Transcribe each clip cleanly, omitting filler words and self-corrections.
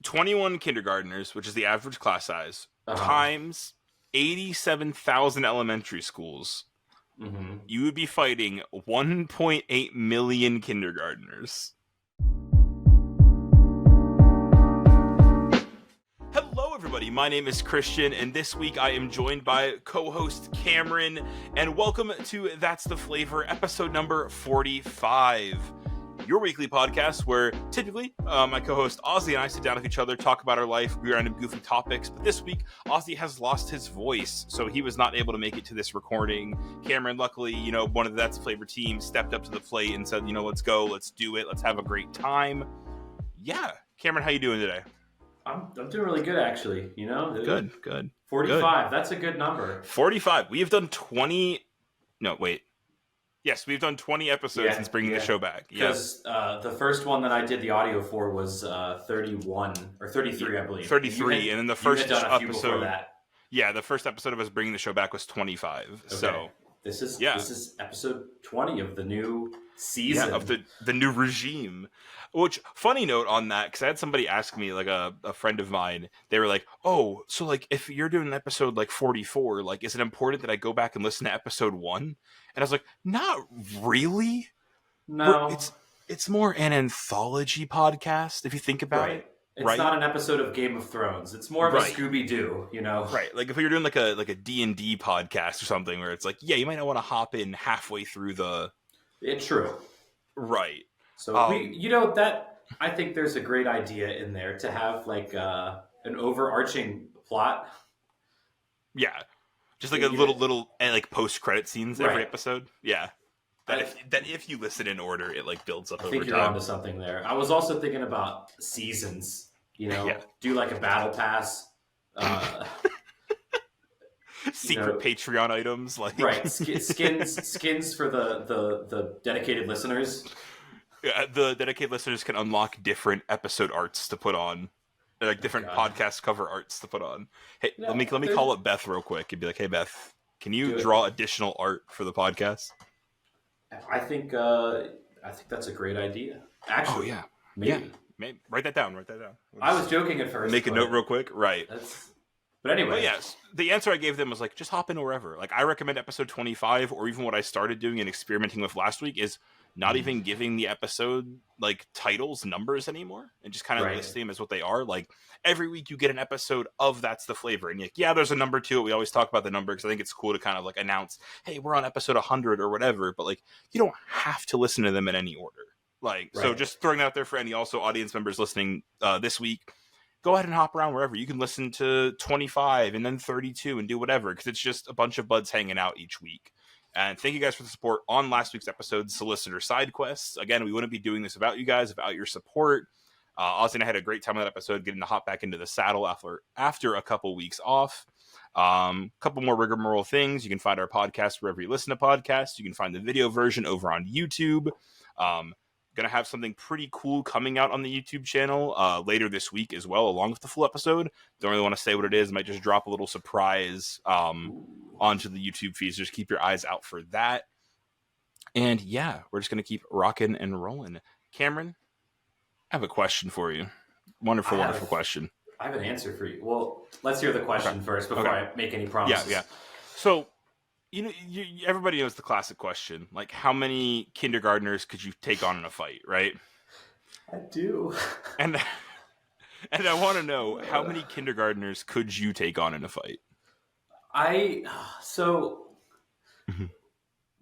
21 kindergartners, which is the average class size, Uh-huh. times 87,000 elementary schools, Mm-hmm. you would be fighting 1.8 million kindergartners. Hello, everybody. My name is Christian, and this week I am joined by co-host Cameron, and welcome to That's the Flavor, episode number 45. Your weekly podcast where typically my co-host Ozzy and I sit down with each other, talk about our life, random goofy topics. But this week, Ozzy has lost his voice, so he was not able to make it to this recording. Cameron, luckily, one of the That's the Flavor team stepped up to the plate and said, let's go, let's do it, let's have a great time. Yeah. Cameron, how you doing today? I'm doing really good, actually. Good. 45. That's a good number. 45. We have done 20. No, wait. Yes, we've done 20 episodes since bringing the show back. Because the first one that I did the audio for was 31 or 33, I believe. 33, and then the first episode. That. Yeah, the first episode of us bringing the show back was 25. Okay. So this is episode 20 of the new season. Yeah, of the new regime. Which, funny note on that, because I had somebody ask me, like a friend of mine, they were like, oh, so like if you're doing an episode like 44, like is it important that I go back and listen to episode 1? And I was like, not really. No. It's more an anthology podcast, if you think about it. It's not an episode of Game of Thrones. It's more of a Scooby-Doo, Right. Like if you're doing like a D&D podcast or something where it's like, yeah, you might not want to hop in halfway through the... It's true. Right. So that I think there's a great idea in there to have like an overarching plot. Yeah. Just like a little like post-credit scenes every episode. Yeah. That if you listen in order, it like builds up over time. I think you're onto something there. I was also thinking about seasons. Do like a battle pass. Secret Patreon items, like skins for the dedicated listeners. Yeah, the dedicated listeners can unlock different episode arts to put on, like different podcast cover arts to put on. Hey, let me call up Beth real quick and be like, hey Beth, can you draw additional art for the podcast? I think that's a great idea. Actually, maybe. Write that down. I was joking at first. Make a note real quick. Right. But anyway. But yes, the answer I gave them was like, just hop in wherever. Like, I recommend episode 25, or even what I started doing and experimenting with last week is not even giving the episode like titles, numbers anymore, and just kind of listing them as what they are. Like every week you get an episode of That's the Flavor, and there's a number to it. We always talk about the number because I think it's cool to kind of like announce, hey, we're on episode 100 or whatever. But like, you don't have to listen to them in any order. So just throwing that out there for any also audience members listening this week, go ahead and hop around wherever. You can listen to 25 and then 32 and do whatever, because it's just a bunch of buds hanging out each week. And thank you guys for the support on last week's episode, Solicitor Side Quests. Again, we wouldn't be doing this without you guys, without your support. Ozzy and I had a great time on that episode, getting to hop back into the saddle after a couple weeks off. Couple more rigmarole things. You can find our podcast wherever you listen to podcasts. You can find the video version over on YouTube. Gonna have something pretty cool coming out on the YouTube channel later this week as well, along with the full episode. Don't really want to say what it is. Might just drop a little surprise onto the YouTube feed, so just keep your eyes out for that. And yeah, we're just gonna keep rocking and rolling. Cameron, I have a question for you. Wonderful question. I have an answer for you. Well, let's hear the question first before I make any promises. Yeah. So everybody knows the classic question, like how many kindergartners could you take on in a fight, right? I do. And I want to know, how many kindergartners could you take on in a fight?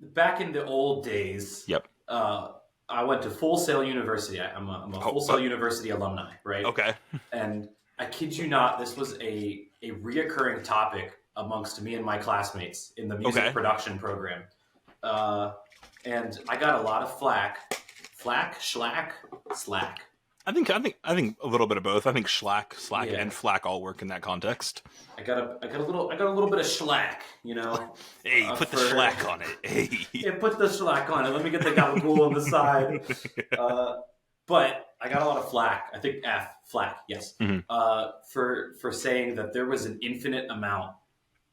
Back in the old days, I went to Full Sail University. I'm a Full Sail University alumni, right? Okay. And I kid you not, this was a reoccurring topic amongst me and my classmates in the music production program. And I got a lot of slack. I think a little bit of both. I think slack and flack all work in that context. I got a little bit of slack, Hey, put the slack on it. Hey. Yeah, put the slack on it. Let me get the gabagool on the side. But I got a lot of flack. I think flack, yes. Mm-hmm. For saying that there was an infinite amount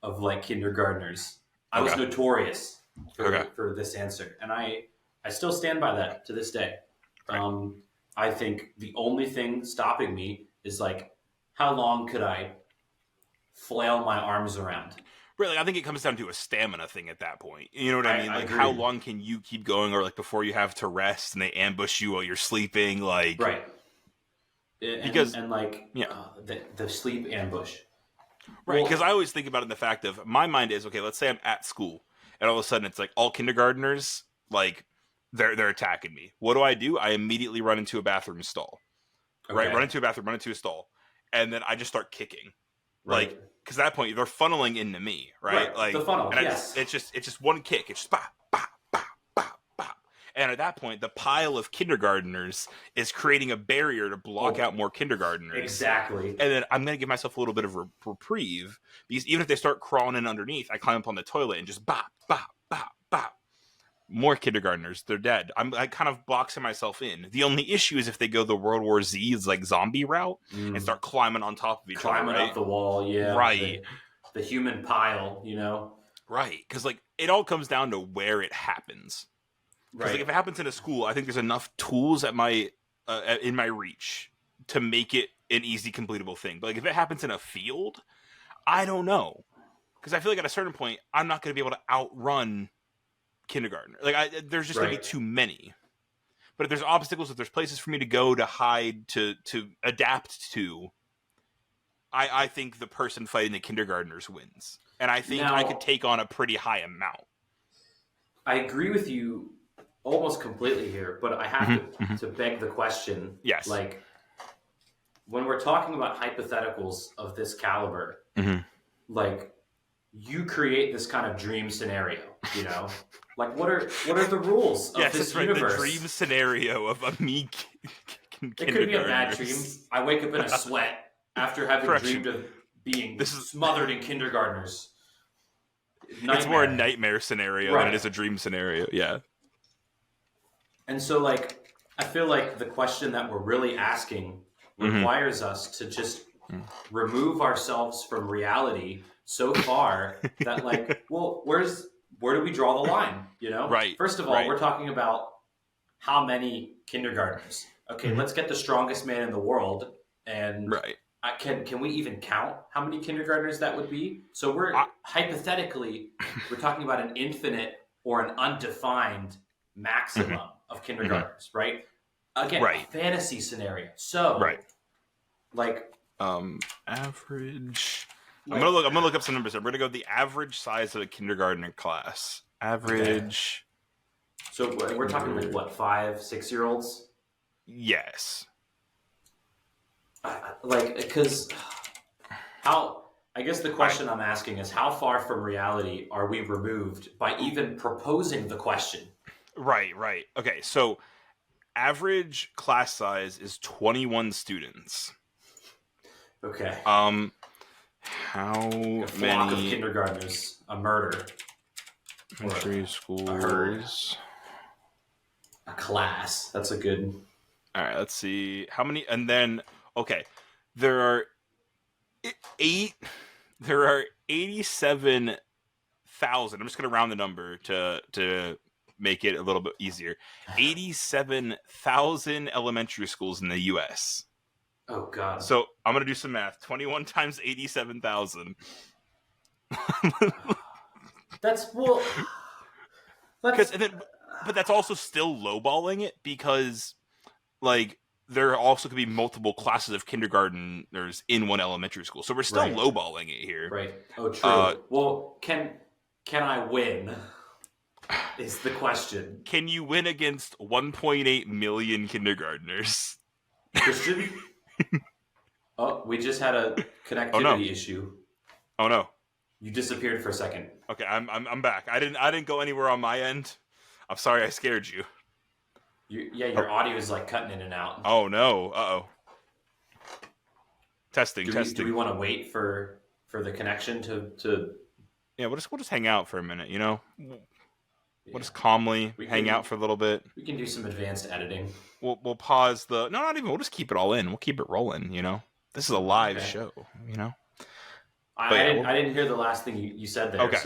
of like kindergartners. I was notorious for this answer, and I still stand by that to this day. Right. I think the only thing stopping me is like, how long could I flail my arms around? Really, I think it comes down to a stamina thing at that point. You know what I mean? I Like, agree. how long can you keep going, or like before you have to rest and they ambush you while you're sleeping? Like, right. Because The sleep ambush. Right, Well, because I always think about it in the fact of my mind is okay. Let's say I'm at school, and all of a sudden it's like all kindergartners, like they're attacking me. What do? I immediately run into a bathroom stall, right? okay. Run into a bathroom, run into a stall, and then I just start kicking, Right. like because at that point they're funneling into me, right? Right. Like The funnel. and Yes. it's just one kick. It's just bop bop bop bop bop, and at that point the pile of kindergartners is creating a barrier to block out more kindergartners. Exactly. And then I'm going to give myself a little bit of a reprieve because even if they start crawling in underneath, I climb up on the toilet and just bop, bop, bop, bop. More kindergartners, they're dead. I'm like kind of boxing myself in. The only issue is if they go the World War Z like zombie route and start climbing on top of each other. Climbing up the wall, yeah. Right. The human pile, Right. Because like it all comes down to where it happens. Because Right. like if it happens in a school, I think there's enough tools at my in my reach to make it an easy completable thing. But like if it happens in a field, I don't know, because I feel like at a certain point I'm not going to be able to outrun kindergartner. Like there's just going to be too many. But if there's obstacles, if there's places for me to go, to hide, to adapt to, I think the person fighting the kindergartners wins, and I think I could take on a pretty high amount. I agree with you almost completely here, but I have to beg the question. Yes. Like, when we're talking about hypotheticals of this caliber, like, you create this kind of dream scenario, Like, what are the rules of this universe? The dream scenario of a me. It could be a bad dream. I wake up in a sweat after having dreamed of being smothered in kindergartners. Nightmare. It's more a nightmare scenario than it is a dream scenario. Yeah. And so, like, I feel like the question that we're really asking requires us to just remove ourselves from reality so far that, like, well, where do we draw the line? Right. First of all, we're talking about how many kindergartners. Okay, let's get the strongest man in the world, and can we even count how many kindergartners that would be? So hypothetically, we're talking about an infinite or an undefined maximum of kindergartners, right? Again, a fantasy scenario. So, like, average. I'm gonna look up some numbers. I'm gonna go the average size of a kindergarten class. Average. Okay. So we're talking like what, 5-6-year-olds? Yes. Because I guess the question I'm asking is, how far from reality are we removed by even proposing the question? Right. Okay, so average class size is 21 students. Okay. How a flock of kindergartners, a murder. Elementary schools. A class. That's a good. All right, let's see how many, and then there are 87,000. I'm just gonna round the number to make it a little bit easier. 87,000 elementary schools in the U.S. Oh God! So I'm gonna do some math. 21 times 87,000. But that's also still lowballing it, because like there also could be multiple classes of kindergartners in one elementary school. So we're still lowballing it here. Right. Oh, true. Well, can I win? Is the question. Can you win against 1.8 million kindergartners? Christian? Oh, we just had a connectivity issue. Oh no. You disappeared for a second. Okay, I'm back. I didn't go anywhere on my end. I'm sorry I scared you. Your audio is like cutting in and out. Oh no. Uh-oh. Testing. Do we want to wait for the connection to Yeah, we'll just hang out for a minute, We'll just calmly hang out for a little bit. We can do some advanced editing. We'll pause the... No, not even. We'll just keep it all in. We'll keep it rolling, This is a live show, I didn't hear the last thing you said there, okay.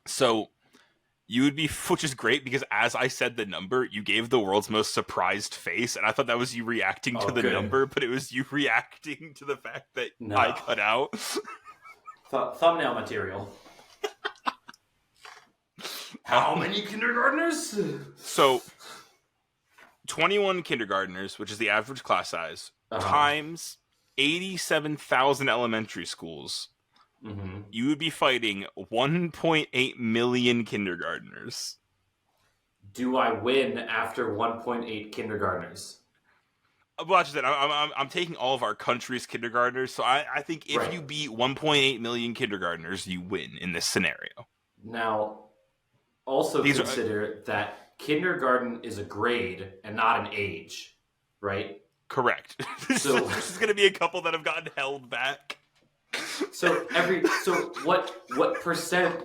So you would be, which is great because as I said the number, you gave the world's most surprised face, and I thought that was you reacting to the number, but it was you reacting to the fact that I cut out. Thumbnail material. How many kindergartners? So, 21 kindergartners, which is the average class size, times 87,000 elementary schools. You would be fighting 1.8 million kindergartners. Do I win after 1.8 kindergartners? Well, I'm taking all of our country's kindergartners, so I think if you beat 1.8 million kindergartners, you win in this scenario. Now, also consider that kindergarten is a grade and not an age, right? Correct. So there's going to be a couple that have gotten held back. So what percent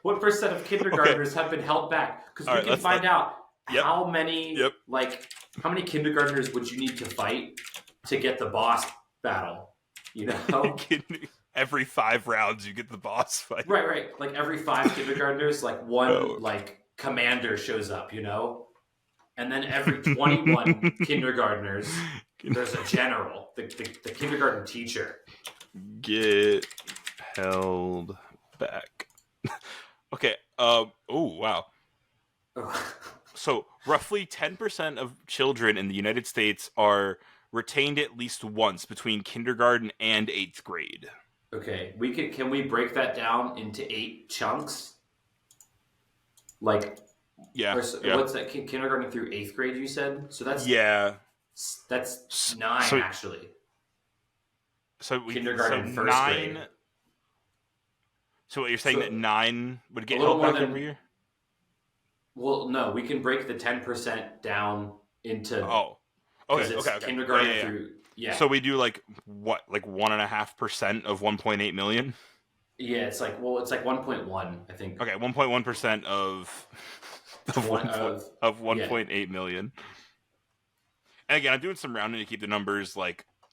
of kindergartners have been held back? Because we can find out how many how many kindergartners would you need to fight to get the boss battle? You know, every 5 rounds you get the boss fight. Right. Like every 5 kindergartners, like one commander shows up. You know, and then every 21 kindergartners, there's a general, the kindergarten teacher. Get held back. Okay. Oh, wow. So, roughly 10% of children in the United States are retained at least once between kindergarten and 8th grade. Okay. Can we break that down into 8 chunks? Like, what's that? Kindergarten through 8th grade, you said? So that's 9 actually. So kindergarten, first 9. grade. So what you're saying that 9 would get held back every year? Well, no, we can break the 10% down into. Oh, okay. Kindergarten through. Yeah. So we do like 1.5% of 1.8 million. Yeah, it's like 1.1, I think. Okay, 1.1% of 1.8 million. And again, I'm doing some rounding to keep the numbers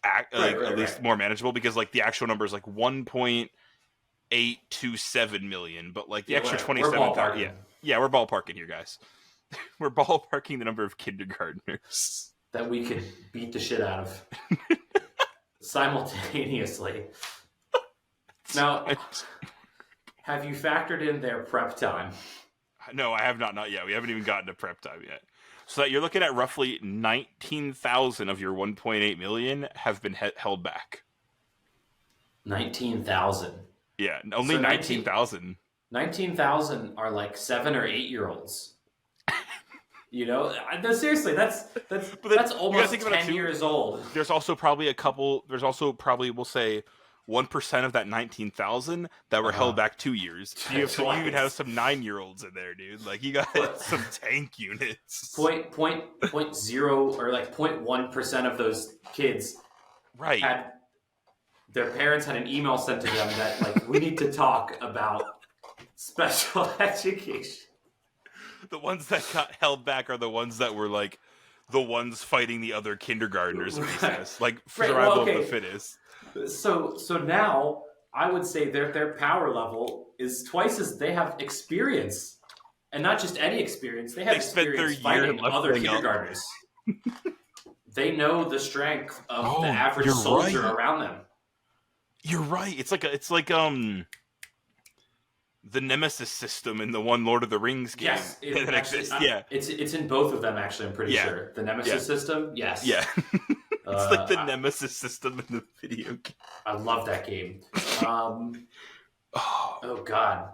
at least more manageable, because like the actual number is like 1.827 million, but like the extra 27,000. Yeah, we're ballparking here, guys. We're ballparking the number of kindergartners that we could beat the shit out of simultaneously. Now, have you factored in their prep time? No, I have not yet. We haven't even gotten to prep time yet. So that you're looking at roughly 19,000 of your 1.8 million have been held back. 19,000. Yeah, only 19,000. 19,000 are like 7 or 8 year olds. You know, seriously, that's almost 10 years old. There's also probably we'll say 1% of that 19,000 that were held back 2 years. So you could have some 9-year-olds in there, dude. Like you got some tank units. Point 0 or like 0.1% of those kids, had their parents had an email sent to them that like we need to talk about special education. The ones that got held back are the ones that were like the ones fighting the other kindergartners in recess, like survival of the fittest. So now I would say their power level is twice as they have experience, and not just any experience. They have experience fighting other kindergartners. They know the strength of the average soldier around them. You're right. It's like the Nemesis system in the one Lord of the Rings game. Yes, it's in both of them. Actually, I'm pretty sure the Nemesis system. Yes. Yeah. It's like the Nemesis system in the video game. I love that game. Oh God.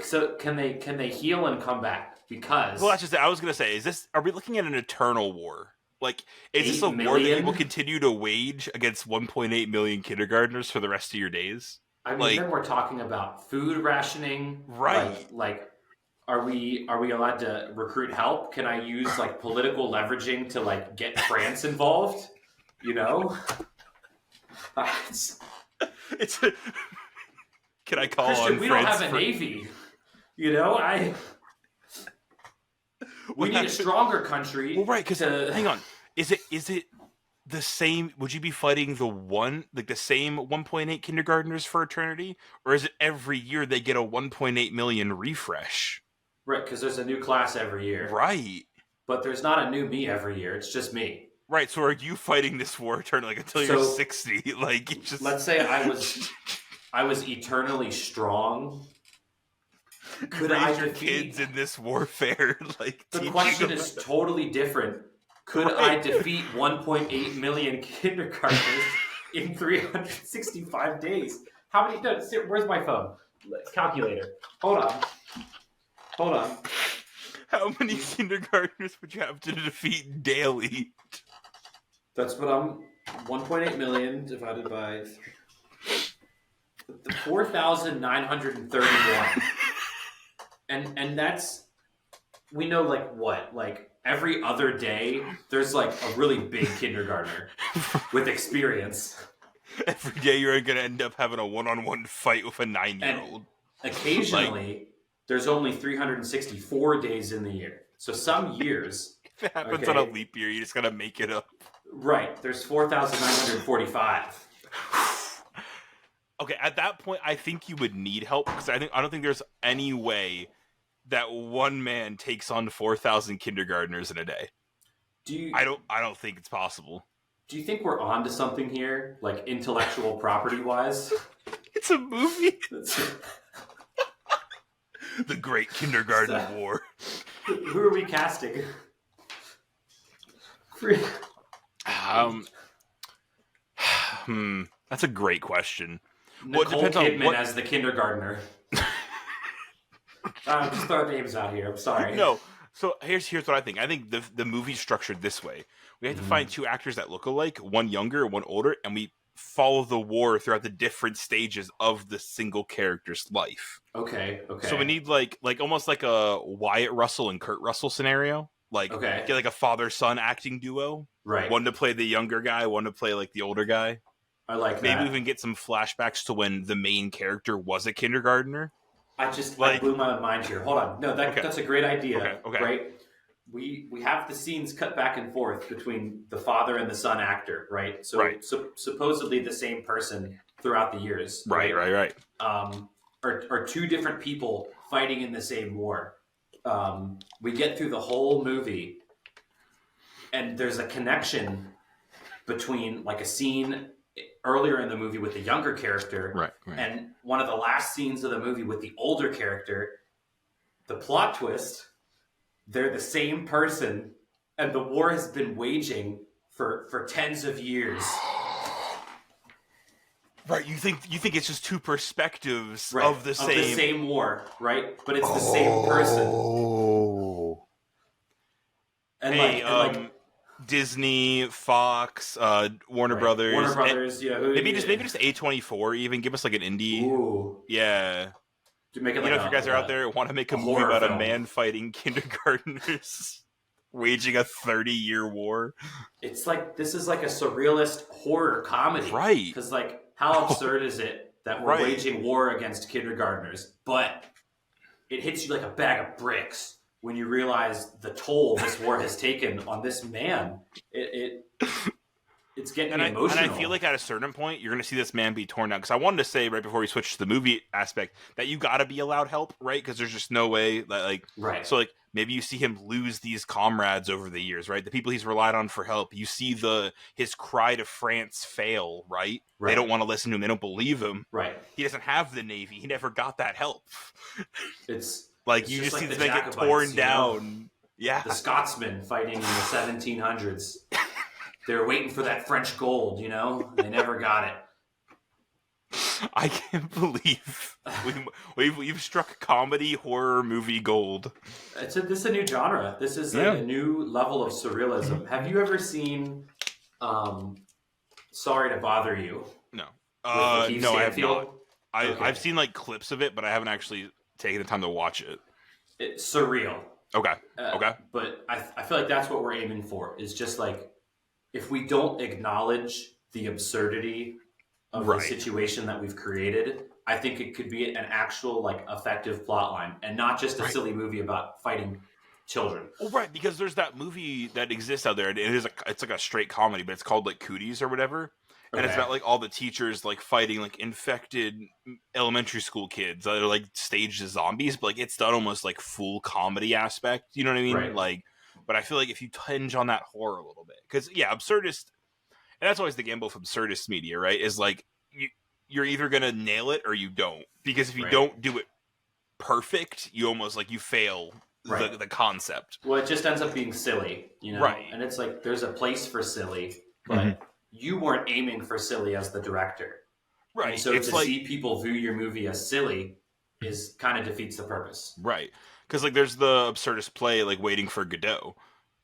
So can they heal and come back? Because that's just it. I was gonna say, are we looking at an eternal war? Like, is this a war that you will continue to wage against 1.8 million kindergartners for the rest of your days? I mean, then we're talking about food rationing, right? Like, are we allowed to recruit help? Can I use like political leveraging to like get France involved? You know, Can I call Christian, on? We France don't have a navy. You know, we need a stronger country. Well, right? Because hang on, is it the same? Would you be fighting the same 1.8 kindergartners for eternity, or is it every year they get a 1.8 million refresh? Right, because there's a new class every year. Right. But there's not a new me every year. It's just me. Right. So are you fighting this war eternally until you're 60? Like, you just let's say I was eternally strong. Could I raise your kids in this warfare? Like, the question is totally different. Could I defeat 1.8 million kindergartners in 365 days? How many? Where's my phone? Calculator. Hold on. How many kindergartners would you have to defeat daily? That's what 1.8 million divided by 4,931. And that's, we know, like, what? Like, every other day, there's, like, a really big kindergartner with experience. Every day you're going to end up having a one-on-one fight with a 9-year-old. And occasionally, there's only 364 days in the year. So some years... If it happens on a leap year, you just got to make it up. Right. There's 4,945. Okay, at that point, I think you would need help, because I don't think there's any way that one man takes on 4,000 kindergartners in a day. I don't think it's possible. Do you think we're on to something here, like intellectual property wise? It's a movie. The Great Kindergarten War. Who are we casting? That's a great question. Nicole Kidman as the kindergartner. Just throwing names out here. I'm sorry. No. So here's what I think. I think the movie's structured this way. We have to find two actors that look alike, one younger, one older, and we follow the war throughout the different stages of the single character's life. Okay. So we need like almost like a Wyatt Russell and Kurt Russell scenario. Like, get like a father-son acting duo. Right. One to play the younger guy, one to play like the older guy. I like that. Maybe we can get some flashbacks to when the main character was a kindergartner. I blew my mind here. Hold on. No, that's a great idea. Okay. Right? We have the scenes cut back and forth between the father and the son actor, right? So, supposedly the same person throughout the years. Right. Or two different people fighting in the same war. We get through the whole movie, and there's a connection between, like, a scene earlier in the movie with the younger character, and one of the last scenes of the movie with the older character. The plot twist: they're the same person, and the war has been waging for tens of years. Right, you think it's just two perspectives of the same war, right? But it's the same person. And Disney, Fox, Warner Brothers, maybe just A24. Even give us like an indie. Ooh. Yeah. To make it, if you guys are out there want to make a movie about a man fighting kindergartners, waging a 30-year war. It's like, this is like a surrealist horror comedy, right? Because, like, how absurd is it that we're waging war against kindergartners, but it hits you like a bag of bricks when you realize the toll this war has taken on this man. It's getting emotional. And I feel like at a certain point, you're going to see this man be torn down. Because I wanted to say right before we switch to the movie aspect that you got to be allowed help, right? Because there's just no way that, like, so like maybe you see him lose these comrades over the years, right? The people he's relied on for help. You see his cry to France fail, right? They don't want to listen to him. They don't believe him. Right. He doesn't have the Navy. He never got that help. It's like, you just see this man get torn down. Yeah. The Scotsmen fighting in the 1700s. They were waiting for that French gold, They never got it. I can't believe we've struck comedy horror movie gold. This is a new genre. This is a new level of surrealism. Have you ever seen Sorry to Bother You? No. No, I have not. I've seen like clips of it, but I haven't actually taken the time to watch it. It's surreal. Okay. But I feel like that's what we're aiming for. Is just like, if we don't acknowledge the absurdity of the situation that we've created, I think it could be an actual, like, effective plot line, and not just a silly movie about fighting children. Well, right, because there's that movie that exists out there, and it's like a straight comedy, but it's called like Cooties or whatever, and it's about like all the teachers like fighting like infected elementary school kids that are like staged as zombies, but like it's done almost like full comedy aspect. You know what I mean? Right. Like, but I feel like if you tinge on that horror a little bit, because absurdist, and that's always the gamble of absurdist media, right? Is like you're either gonna nail it or you don't, because if you don't do it perfect, you almost like you fail the concept. Well, it just ends up being silly, you know? Right. And it's like there's a place for silly, but you weren't aiming for silly as the director. Right. And so it's to like, see people view your movie as silly is kind of defeats the purpose. Right. Because like there's the absurdist play like Waiting for Godot.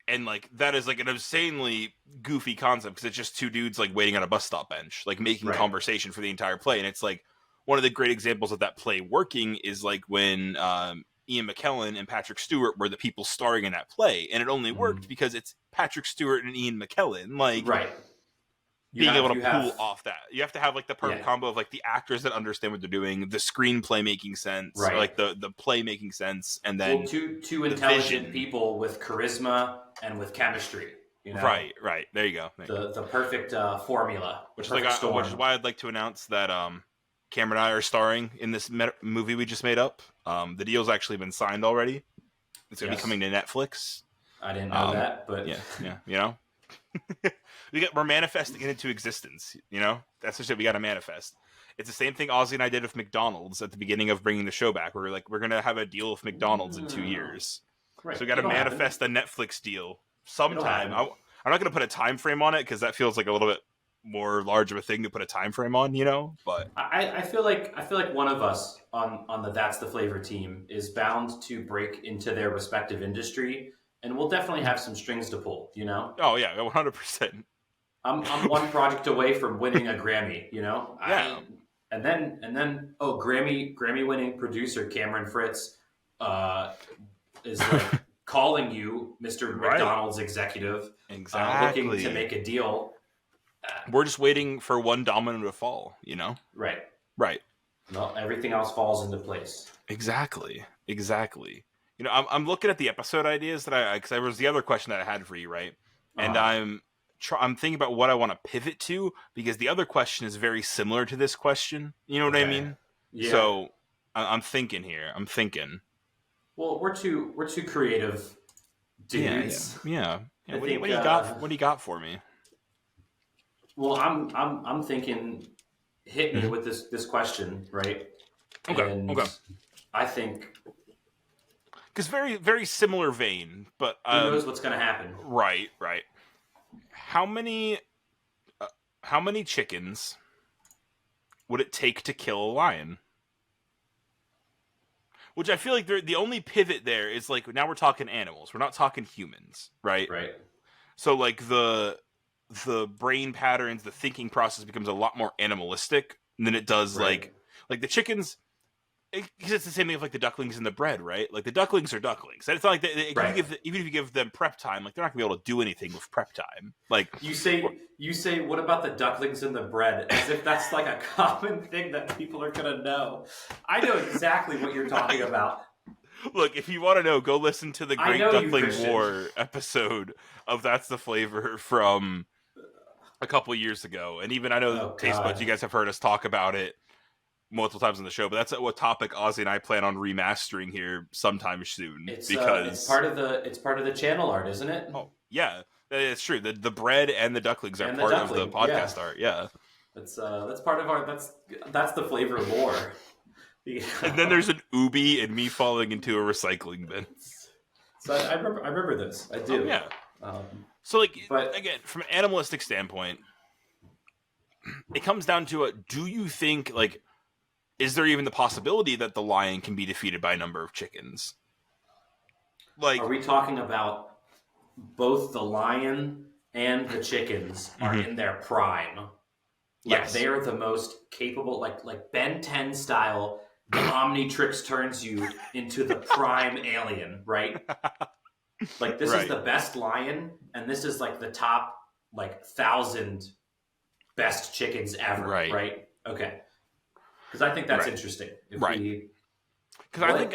And like that is like an insanely goofy concept because it's just two dudes like waiting on a bus stop bench, like making conversation for the entire play. And it's like one of the great examples of that play working is like when Ian McKellen and Patrick Stewart were the people starring in that play, and it only worked because it's Patrick Stewart and Ian McKellen, like being able to pull off that. You have to have like the perfect combo of like the actors that understand what they're doing, the screenplay making sense, or like the play making sense, and then two intelligent people with charisma and with chemistry. You know? Right. There you go. The perfect formula, which is why I'd like to announce that Cameron and I are starring in this movie we just made up. The deal's actually been signed already. It's going to be coming to Netflix. I didn't know that, but yeah, you know, we're manifesting it into existence. You know, that's the shit we got to manifest. It's the same thing Ozzy and I did with McDonald's at the beginning of bringing the show back. We're like, we're going to have a deal with McDonald's in 2 years. Right. So we got to manifest the Netflix deal sometime. I'm not going to put a time frame on it because that feels like a little bit more large of a thing to put a time frame on, you know. But I feel like one of us on the That's the Flavor team is bound to break into their respective industry, and we'll definitely have some strings to pull, you know. Oh yeah, 100%. I'm one project away from winning a Grammy, you know. Yeah. And then Grammy winning producer Cameron Fritz is like calling you, Mr. McDonald's executive, looking to make a deal. We're just waiting for one domino to fall, you know? Right. No, everything else falls into place. Exactly. You know, I'm looking at the episode ideas that because there was the other question that I had for you, right? And I'm thinking about what I want to pivot to because the other question is very similar to this question. You know what I mean? Yeah. So I'm thinking here. Well, we're two creative dudes. Yeah. What do you got for me? Well, I'm thinking, hit me with this question, right? Okay. I think because very very similar vein, but who knows what's going to happen? Right. How many chickens would it take to kill a lion? Which I feel like the only pivot there is like now we're talking animals. We're not talking humans, right? Right. So like the brain patterns, the thinking process becomes a lot more animalistic than it does like the chickens. Because it's the same thing with like the ducklings and the bread, right? Like the ducklings are ducklings. And it's not like even if you give them prep time, like they're not gonna be able to do anything with prep time. Like you say, what about the ducklings and the bread? As if that's like a common thing that people are gonna know. I know exactly what you're talking about. Look, if you want to know, go listen to the Great Duckling War episode of That's the Flavor from a couple years ago. And even I know Taste Buds, you guys have heard us talk about it multiple times on the show, but that's what topic Ozzy and I plan on remastering here sometime soon. It's part of the channel art, isn't it? Oh yeah, it's true. The bread and the ducklings are part of the podcast art. Yeah, that's part of our that's the flavor lore. And then there's an Ubi and me falling into a recycling bin. So I remember this. I do. Yeah. So but again, from an animalistic standpoint, it comes down to do you think is there even the possibility that the lion can be defeated by a number of chickens? Like, are we talking about both the lion and the chickens are in their prime? Yes. They are the most capable, like Ben 10 style. The Omnitrix turns you into the prime alien, right? Like this is the best lion, and this is like the top 1,000 best chickens ever, right? Okay. Because I think that's interesting. Because I think,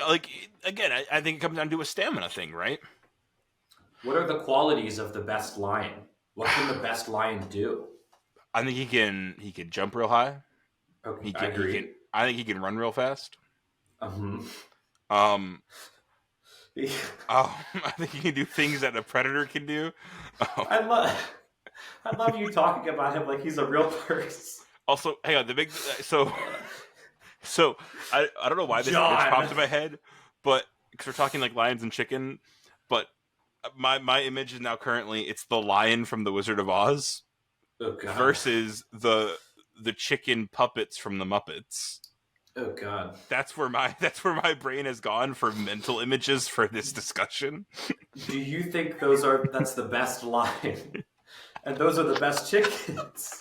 again, I think it comes down to a stamina thing, right? What are the qualities of the best lion? What can the best lion do? I think he can jump real high. Okay, I agree. I think he can run real fast. Uh-huh. I think he can do things that a predator can do. I love you talking about him like he's a real person. Also, hang on, so I don't know why this image popped in my head, but because we're talking like lions and chicken, but my image is now currently it's the lion from the Wizard of Oz versus the chicken puppets from the Muppets. Oh God, that's where my brain has gone for mental images for this discussion. Do you think that's the best lion, and those are the best chickens?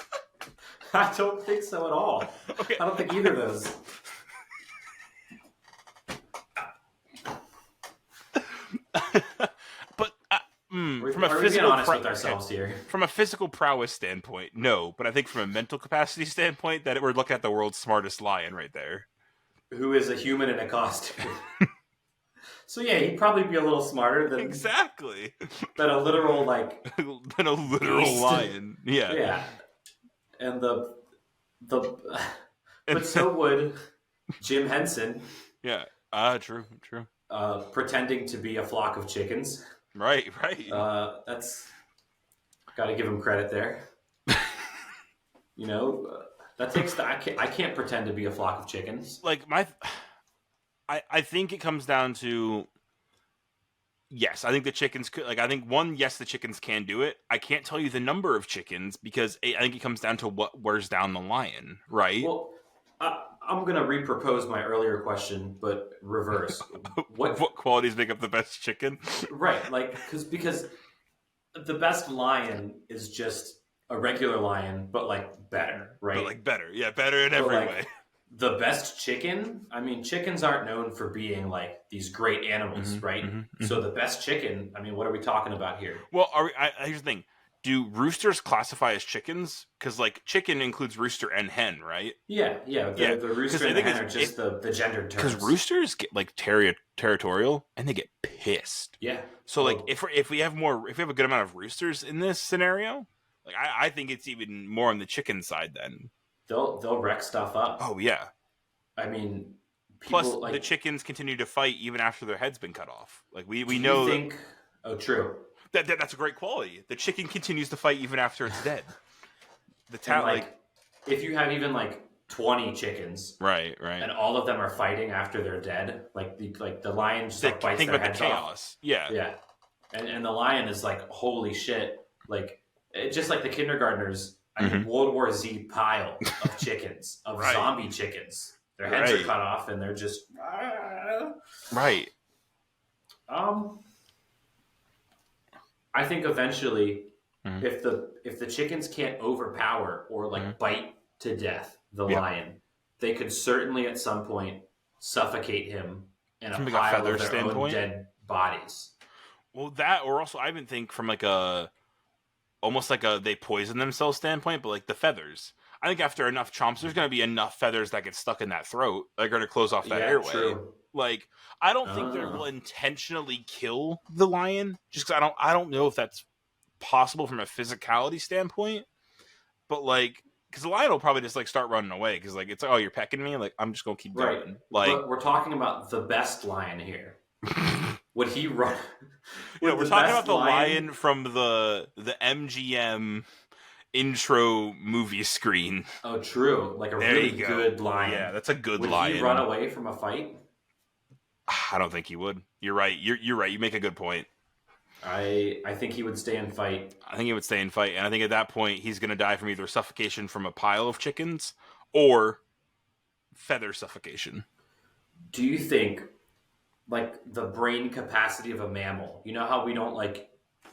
I don't think so at all. Okay. I don't think either of those. But from a physical prowess standpoint, no. But I think from a mental capacity standpoint, that we're looking at the world's smartest lion right there, who is a human in a costume. So yeah, he'd probably be a little smarter than than a literal lion. Yeah, yeah. And but so would Jim Henson. Yeah. True. Pretending to be a flock of chickens. Right. That's got to give him credit there. That takes I can't pretend to be a flock of chickens. Like I think it comes down to, yes, I think the chickens could, the chickens can do it. I can't tell you the number of chickens because I think it comes down to what wears down the lion, right? Well, I'm going to repropose my earlier question, but reverse. What qualities make up the best chicken? Right, because the best lion is just a regular lion, but better, right? But better, yeah, better in every way. The best chicken, chickens aren't known for being these great animals, right? Mm-hmm. So the best chicken, what are we talking about here? Well, here's the thing. Do roosters classify as chickens? Because chicken includes rooster and hen, right? Yeah. The rooster and the hen are just the gendered terms. Because roosters get territorial and they get pissed. Yeah. So if we have a good amount of roosters in this scenario, I think it's even more on the chicken side then. They'll wreck stuff up. Oh yeah. Plus the chickens continue to fight even after their head's been cut off. We know. Oh, true. That's a great quality. The chicken continues to fight even after it's dead. If you have even 20 chickens, right, and all of them are fighting after they're dead, the lion just bites think their about heads the chaos. off. Yeah, and the lion is holy shit, just like the kindergartners. World War Z pile of chickens, of zombie chickens. Their heads are cut off, and they're just right. I think eventually, if the chickens can't overpower or bite to death the lion, they could certainly at some point suffocate him in a pile of their own dead bodies. Well, that, or also I even think from almost they poison themselves standpoint, but the feathers. I think after enough chomps, there's going to be enough feathers that get stuck in that throat that are going to close off that airway. True. I don't think they will intentionally kill the lion, just because I don't know if that's possible from a physicality standpoint. But because the lion will probably just start running away because it's oh, you're pecking me, I'm just gonna keep going. But we're talking about the best lion here. Would he run? We're talking about the lion from the MGM intro movie screen. Oh, true. A really good lion. Yeah, that's a good lion. Would he run away from a fight? I don't think he would. You're right. You're right. You make a good point. I think he would stay and fight. I think he would stay and fight, and I think at that point he's going to die from either suffocation from a pile of chickens or feather suffocation. Do you think, the brain capacity of a mammal? You know how we don't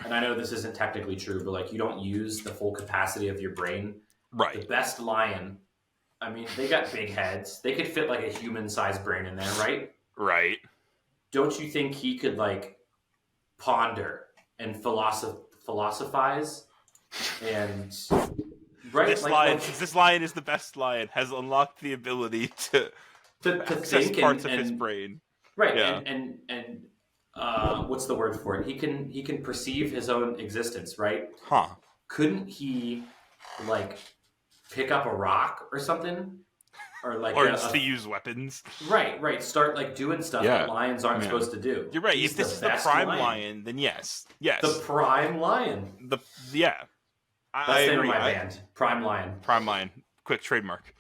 and I know this isn't technically true, but you don't use the full capacity of your brain. Right. The best lion, they got big heads. They could fit a human-sized brain in there, right? Right. Don't you think he could ponder and philosophize and this lion is the best lion, has unlocked the ability to access think parts of his brain. Right. Yeah. And what's the word for it? He can perceive his own existence, right? Huh. Couldn't he like pick up a rock or something? Or like Learns to use weapons. Right. Start like doing stuff that lions aren't supposed to do. You're right. He's if this is the prime lion, then yes. The prime lion. Yeah. That's the name of my band. Prime Lion. Prime Lion. Quick trademark.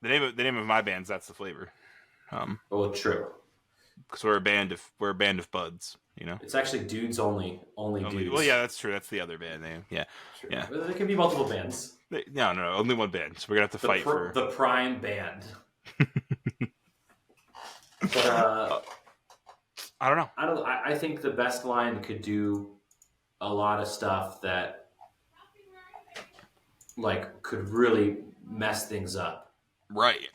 The name of my band's That's the Flavor. True. Because we're a band of buds. You know. It's actually dudes only dudes. Well, yeah, that's true. That's the other band name. Yeah. True. Yeah. There can be multiple bands. No, only one band. So we're gonna have to fight for the prime band. But I don't know. I think the best lion could do a lot of stuff that like could really mess things up. Right.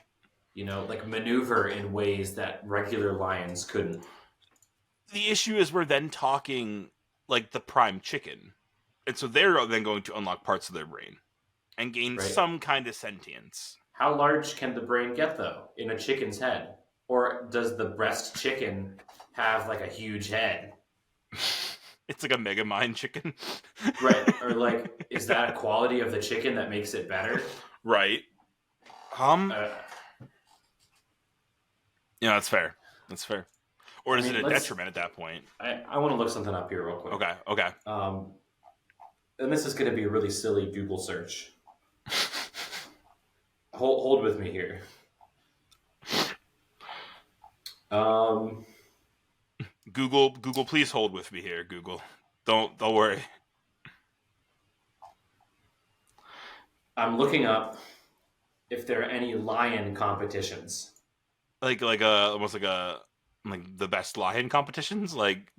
You know, like maneuver in ways that regular lions couldn't. The issue is we're then talking like the prime chicken. And so they're then going to unlock parts of their brain and gain some kind of sentience. How large can the brain get, though, in a chicken's head? Or does the breast chicken have like a huge head? It's like a Mega Mind chicken. Right. Or like, is that a quality of the chicken that makes it better? Right. Yeah, that's fair. Or is it a detriment at that point? I want to look something up here real quick. Okay. And this is going to be a really silly Google search. Hold with me here. Google, please hold with me here. Google, don't worry. I'm looking up if there are any lion competitions. Like almost like the best lion competitions, like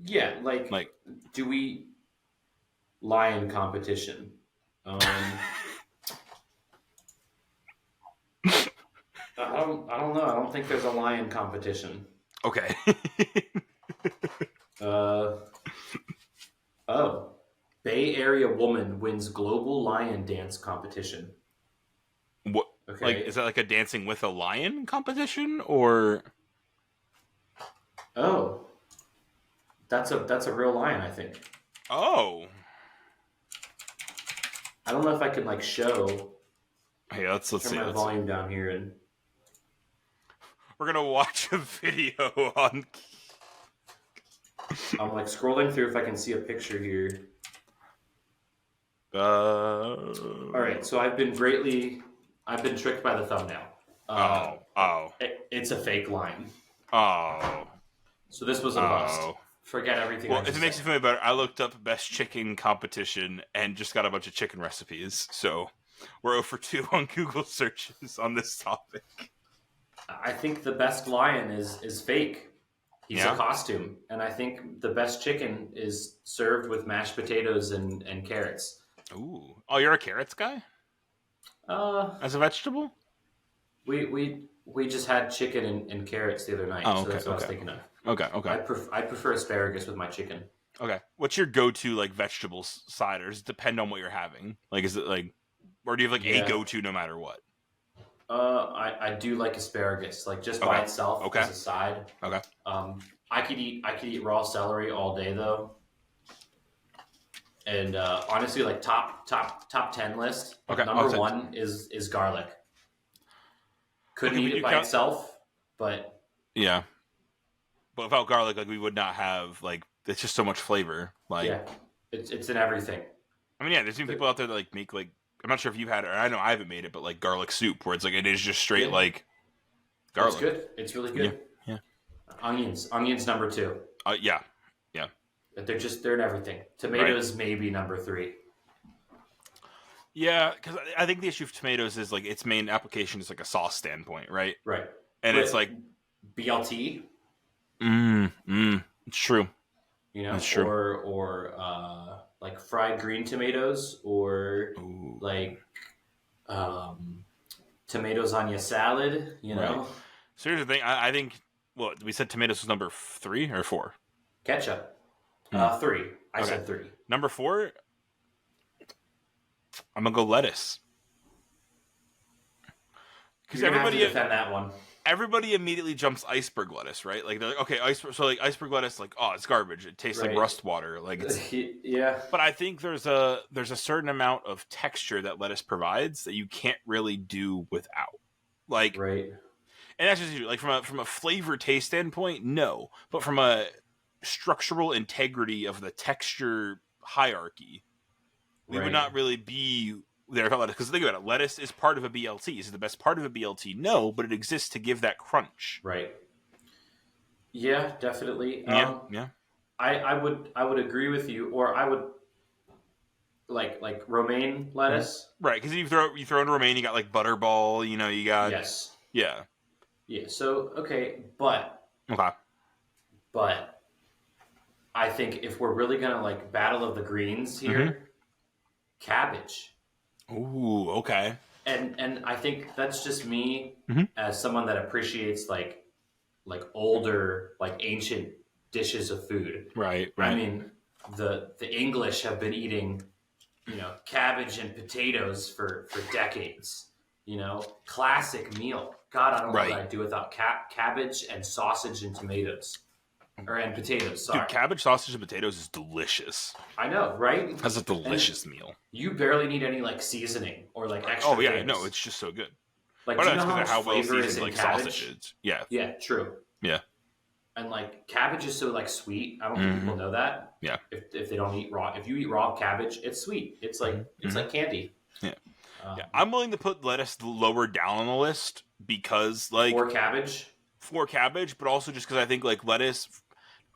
do we lion competition? I don't know. I don't think there's a lion competition. Okay. Bay Area woman wins global lion dance competition. What? Okay. Like, is that like a dancing with a lion competition, or? Oh, that's a real lion, I think. Oh. I don't know if I can like show. Hey, let's turn see. my volume down here, and we're gonna watch a video on. I'm like scrolling through if I can see a picture here. All right, so I've been tricked by the thumbnail. It's a fake line. Oh. So this was a bust. Forget everything. Well, if it makes you feel better, I looked up best chicken competition and just got a bunch of chicken recipes. So we're 0 for 2 on Google searches on this topic. I think the best lion is fake. He's a costume. And I think the best chicken is served with mashed potatoes and carrots. Ooh. Oh, you're a carrots guy? As a vegetable? We just had chicken and carrots the other night, so that's what I was thinking of. Okay. I prefer asparagus with my chicken. Okay. What's your go-to like vegetable side, or does it depend on what you're having? Like, is it like, or do you have like a go-to no matter what? I do like asparagus, like just by itself as a side. Okay. I could eat raw celery all day though. And honestly, like top 10 list. Number 1 is garlic. Couldn't eat it by itself, but yeah. But without garlic, like we would not have like it's just so much flavor. Like it's in everything. I mean, there's even people out there that like make like I'm not sure if you've had it, or I know I haven't made it, but like garlic soup where it's like it is just straight like garlic. It's good. It's really good. Yeah. Onions number 2. Yeah. They're in everything. Tomatoes maybe number 3. Yeah, because I think the issue of tomatoes is like its main application is like a sauce standpoint, right? Right. And it's like BLT. It's true. You know, it's true. Or like fried green tomatoes, or like tomatoes on your salad. You know. Right. So here's the thing. I think. Well, we said tomatoes was number 3 or 4. Ketchup. 3. I said 3. Number 4. I'm gonna go lettuce. Because everybody have to defend that one. everybody immediately jumps iceberg lettuce, right? Like, they're like, okay, iceberg lettuce, like, oh, it's garbage. It tastes like rust water. Like, it's yeah. But I think there's a certain amount of texture that lettuce provides that you can't really do without. Like, right. And that's just like from a flavor taste standpoint, no. But from a structural integrity of the texture hierarchy, we would not really be there without lettuce. Because think about it, lettuce is part of a BLT. Is it the best part of a BLT? No, but it exists to give that crunch. Right. Yeah, definitely. Yeah. I would agree with you, or I would like romaine lettuce. Right, because you throw in romaine, you got like butterball. You got Yeah. So but I think if we're really gonna like battle of the greens here, cabbage. Ooh, okay. And I think that's just me as someone that appreciates like older, like ancient dishes of food. Right. I mean, the English have been eating, cabbage and potatoes for decades. Classic meal. God, I don't know what I'd do without cabbage and sausage and tomatoes. And potatoes, sorry. Dude, cabbage, sausage, and potatoes is delicious. I know, right? That's a delicious meal. You barely need any like seasoning or like extra things. No, it's just so good. Like, do you know how well seasoned like sausage is? Yeah. Yeah, true. Yeah. And like cabbage is so like sweet. I don't think people know that. Yeah. If they don't eat raw, if you eat raw cabbage, it's sweet. It's like it's like candy. Yeah. I'm willing to put lettuce lower down on the list because like for cabbage, but also just because I think like lettuce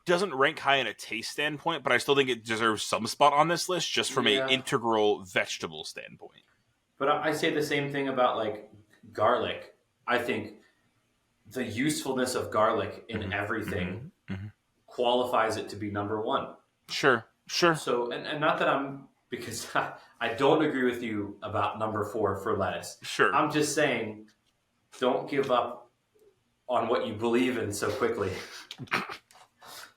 doesn't rank high in a taste standpoint, but I still think it deserves some spot on this list just from a integral vegetable standpoint. But I say the same thing about like garlic. I think the usefulness of garlic in everything qualifies it to be number one. Sure. So, and not that because I don't agree with you about number 4 for lettuce. Sure. I'm just saying, don't give up on what you believe in so quickly.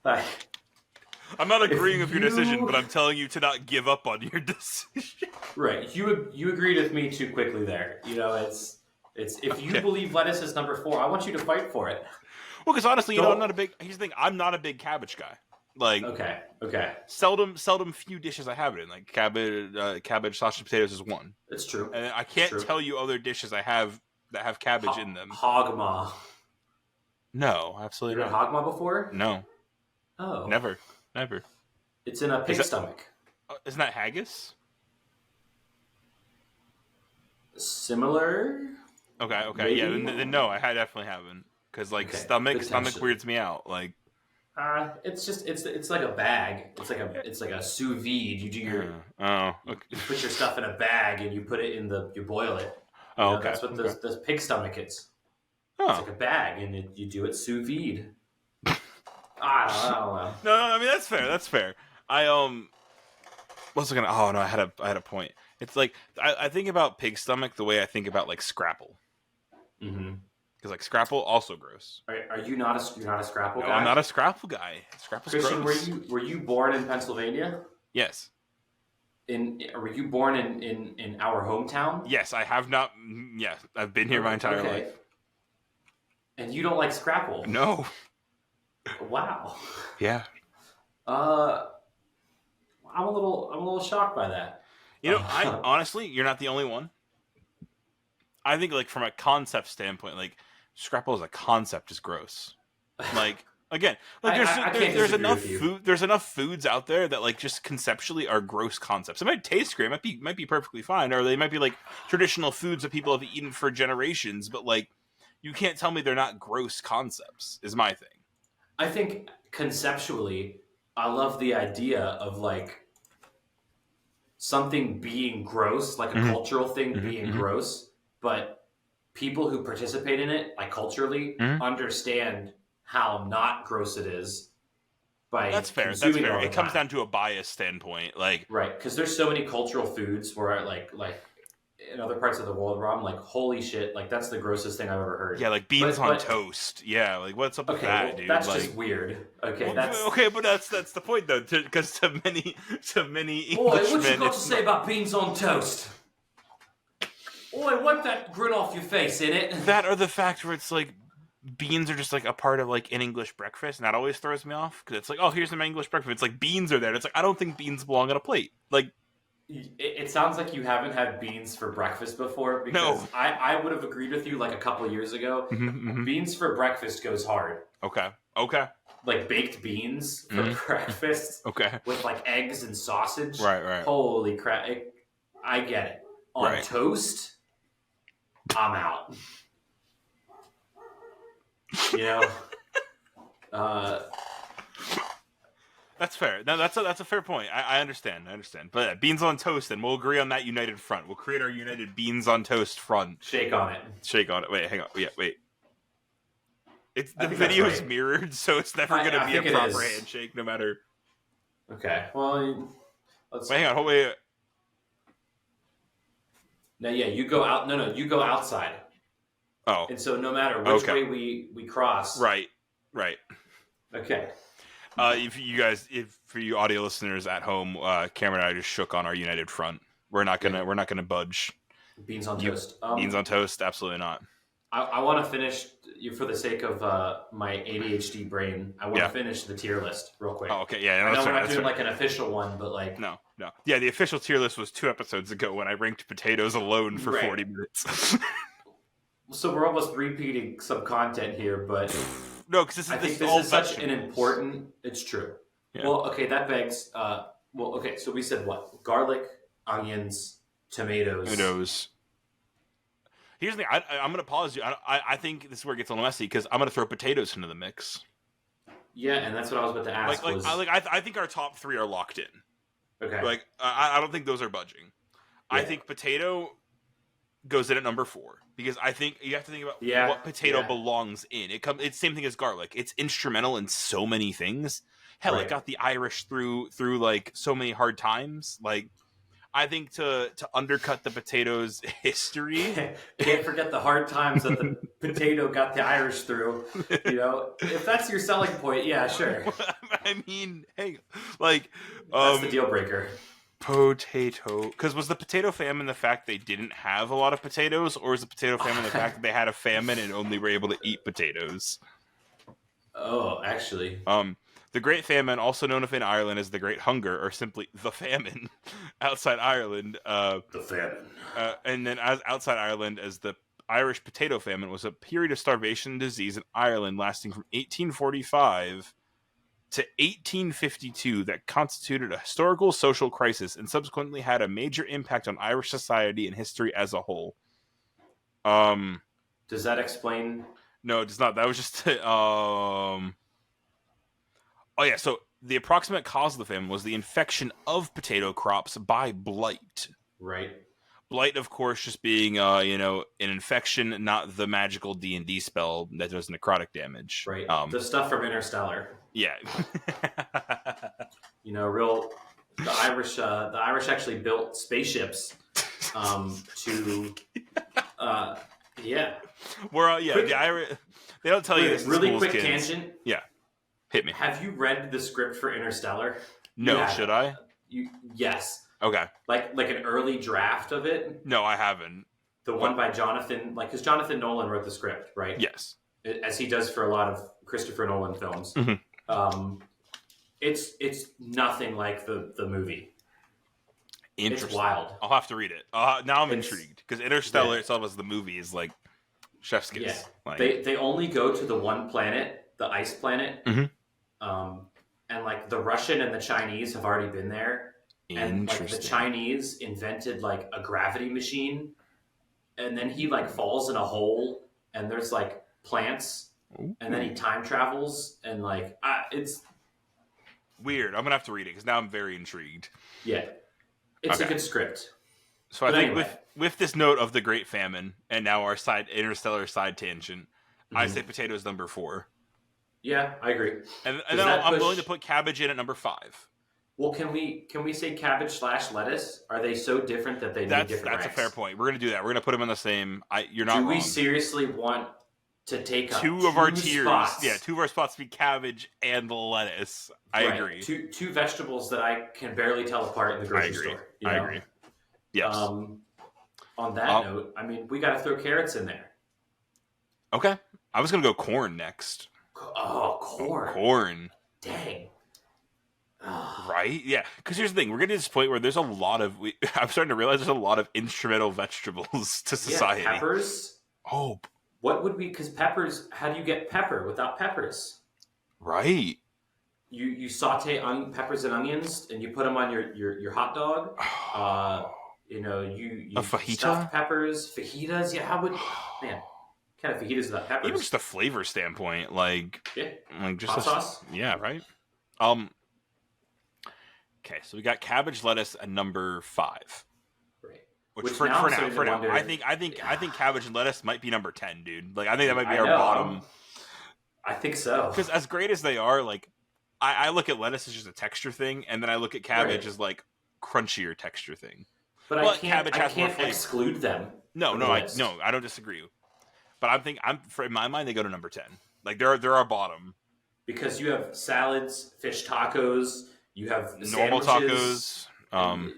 I'm not agreeing with your decision, but I'm telling you to not give up on your decision. Right. You agreed with me too quickly there. It's if you believe lettuce is number 4, I want you to fight for it. Well, because honestly, here's the thing, I'm not a big cabbage guy. Like, okay. Seldom few dishes I have it in. Like cabbage, sausage, potatoes is one. It's true. And I can't tell you other dishes I have that have cabbage in them. Hogma. No, absolutely not. You had hogma before? No. Oh. Never. It's in a pig stomach. Isn't that haggis? Similar. Okay. Maybe? Yeah. Then no, I definitely haven't. Because like stomach weirds me out. Like. It's just it's like a bag. It's like a sous vide. You do your you put your stuff in a bag and you put it in you boil it. Okay. That's what the pig stomach is. Oh. It's like a bag and you do it sous vide. I don't know. No, I mean that's fair. What's I gonna? Oh no, I had a point. It's like I think about pig stomach the way I think about like scrapple. Mm-hmm. Because like scrapple also gross. Are you not a scrapple guy? I'm not a scrapple guy. Scrapple's Christian, gross. Were you born in Pennsylvania? Yes. Were you born in our hometown? Yes, I have not. Yeah, I've been here my entire life. And you don't like scrapple? No. Wow. Yeah. I'm a little shocked by that. I honestly, you're not the only one. I think like from a concept standpoint, like scrapple as a concept is gross. Like again, like there's enough food. There's enough foods out there that like just conceptually are gross concepts. It might taste great, might be perfectly fine, or they might be like traditional foods that people have eaten for generations. But like, you can't tell me they're not gross concepts. Is my thing. I think conceptually, I love the idea of like something being gross, like a cultural thing being gross, but people who participate in it, like culturally, understand how not gross it is by That's fair. It comes down to a bias standpoint, like right, because there's so many cultural foods where like in other parts of the world where I'm like, holy shit, like that's the grossest thing I've ever heard. Yeah, like beans on toast. Yeah, like what's up with that, dude? That's like, just weird. Okay, but that's the point though, because to many Englishmen. Boy, what you got to say about beans on toast? Boy, wipe that grin off your face, innit? That or the fact where it's like beans are just like a part of like an English breakfast, and that always throws me off because it's like, oh, here's my English breakfast. It's like beans are there. It's like I don't think beans belong on a plate. Like, it sounds like you haven't had beans for breakfast before, because no. I would have agreed with you like a couple of years ago. Beans for breakfast goes hard. Okay. Like baked beans for breakfast. Okay. With like eggs and sausage. Right. Holy crap! I get it. On toast, I'm out. You know. That's fair. No, that's a fair point. I understand. But beans on toast, and we'll agree on that united front. We'll create our united beans on toast front. Shake on it. Wait, hang on. Yeah, wait. The video's mirrored, so it's never going to be a proper handshake, no matter. Okay. Well, let's. Wait, hang on. Wait. No, yeah, you go out. No, you go outside. Oh. And so no matter which way we cross. Right. Okay. For you audio listeners at home, Cameron and I just shook on our united front. We're not gonna budge. Beans on toast. Beans on toast, absolutely not. I want to finish, for the sake of my ADHD brain. I want to finish the tier list real quick. Oh, okay, yeah. I know we're not doing like an official one, but like no. Yeah, the official tier list was 2 episodes ago when I ranked potatoes alone for 40 minutes. So we're almost repeating some content here, but no, because this is such an important. It's true. Yeah. Well, okay, that begs. So we said what? Garlic, onions, tomatoes. Here's the thing. I'm going to pause you. I think this is where it gets a little messy because I'm going to throw potatoes into the mix. Yeah, and that's what I was about to ask. I think our top 3 are locked in. Okay. Like I don't think those are budging. Yeah. I think potato goes in at number 4 because I think you have to think about what potato belongs in. It's the same thing as garlic. It's instrumental in so many things. Hell, it got the Irish through like so many hard times. Like I think to undercut the potato's history, can't forget the hard times that the potato got the Irish through. You know, if that's your selling point, yeah, sure. I mean, hey, like that's the deal breaker. Potato, because was the potato famine the fact they didn't have a lot of potatoes, or is the potato famine the fact that they had a famine and only were able to eat potatoes? Oh, actually, the Great Famine, also known in Ireland as the Great Hunger, or simply the Famine, outside Ireland. The famine, and then outside Ireland as the Irish Potato Famine, was a period of starvation and disease in Ireland lasting from 1845 to 1852 that constituted a historical social crisis and subsequently had a major impact on Irish society and history as a whole. Does that explain? No, it does not. That was just Oh yeah, so the approximate cause of the famine was the infection of potato crops by blight. Right. Blight, of course, just being an infection, not the magical D&D spell that does necrotic damage. Right. The stuff from Interstellar. Yeah. The Irish actually built spaceships to the Irish, they don't tell you this. Really quick tangent. Yeah. Hit me. Have you read the script for Interstellar? No, should I? Yes. Okay. Like an early draft of it? No, I haven't. The one by Jonathan, because Jonathan Nolan wrote the script, right? Yes. As he does for a lot of Christopher Nolan films. Mm-hmm. It's nothing like the movie. Interesting. It's wild. I'll have to read it. Now I'm intrigued because Interstellar itself as the movie is like chef's kiss. Yeah. Like, they only go to the one planet, the ice planet. Mm-hmm. And like the Russian and the Chinese have already been there. And like the Chinese invented like a gravity machine, and then he like falls in a hole, and there's like plants, and then he time travels, and like it's weird. I'm gonna have to read it because now I'm very intrigued. Yeah, it's a good script. So I think with this note of the Great Famine and now our Interstellar side tangent, I say potatoes number 4. Yeah, I agree. And then I'm willing to put cabbage in at number 5. Well, can we say cabbage / lettuce? Are they so different that they need different ranks? That's a fair point. We're going to do that. We're going to put them in the same. You're not wrong. Do we seriously want to take up two of our tiers? Spots? Yeah, 2 of our spots to be cabbage and lettuce. I agree. Two vegetables that I can barely tell apart in the grocery store. I agree. Yes. On that note, I mean, we got to throw carrots in there. Okay. I was gonna go corn next. Oh, corn. Corn. Dang. Right? Yeah. Because here's the thing: we're getting to this point where there's a lot of. I'm starting to realize there's a lot of instrumental vegetables to society. Yeah, peppers. Oh. What would be? Because peppers. How do you get pepper without peppers? Right. You saute peppers and onions, and you put them on your hot dog. You a fajita? Stuffed peppers, fajitas. Yeah, how would man? Kind of fajitas without peppers. Even just a flavor standpoint, like just hot sauce. Yeah, right. Okay, so we got cabbage, lettuce, at number 5. Right. Which for now, I think cabbage and lettuce might be number 10, dude. Like I think that might be our bottom. I think so. Because as great as they are, like I look at lettuce as just a texture thing, and then I look at cabbage as like crunchier texture thing. But I can't exclude them. No, I don't disagree. But in my mind they go to number 10. Like they're our bottom. Because you have salads, fish tacos, you have normal sandwiches, tacos.